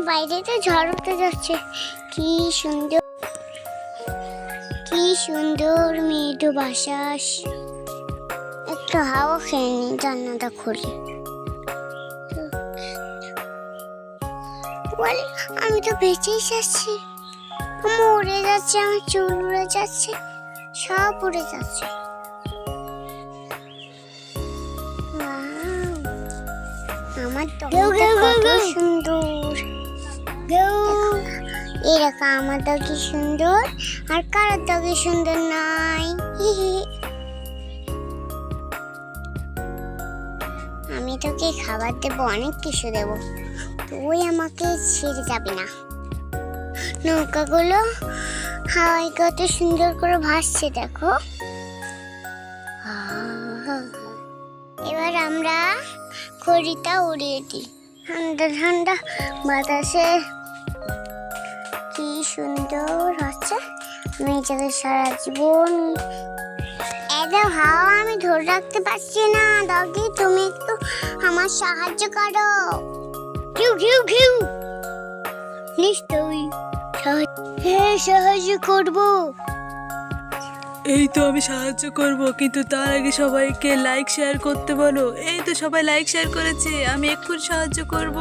বাইরে তো ঝড় উঠে যাচ্ছে। কি সুন্দর, কি সুন্দর মৃদু বাতাস। একটু হাওয়া খেয়ে নি, জান্নাটা খুলি। আমি তো বেঁচেই যাচ্ছি। আমার উড়ে যাচ্ছে, আমার চুল উড়ে যাচ্ছে, সব উড়ে যাচ্ছে। আমার তো কত সুন্দর। এরকম আমার তো কি সুন্দর, আর কারোর তো কি সুন্দর নাই। আমি তোকে খাবার দেবো, অনেক কিছু দেবো, তুই আমাকে ছেড়ে যাবি না। নৌকাগুলো হাওয়ায় কত সুন্দর করে ভাসছে দেখো। এবার আমরা খড়িটা উড়িয়ে দিই। ঠান্ডা ঠান্ডা বাতাসে কি সুন্দর হচ্ছে। আমি এটাকে সারা জীবন এত হাওয়া আমি ধরে রাখতে পারছি না। ডগি, তুমি একটু আমার সাহায্য করো। ঘিউ ঘিউ ঘিউ। নিশ্চয়ই সাহায্য করবো। এই তো আমি সাহায্য করব, কিন্তু তার আগে সবাইকে লাইক শেয়ার করতে বলো। এই তো সবাই লাইক শেয়ার করেছে, আমি এক্ষুনি সাহায্য করব।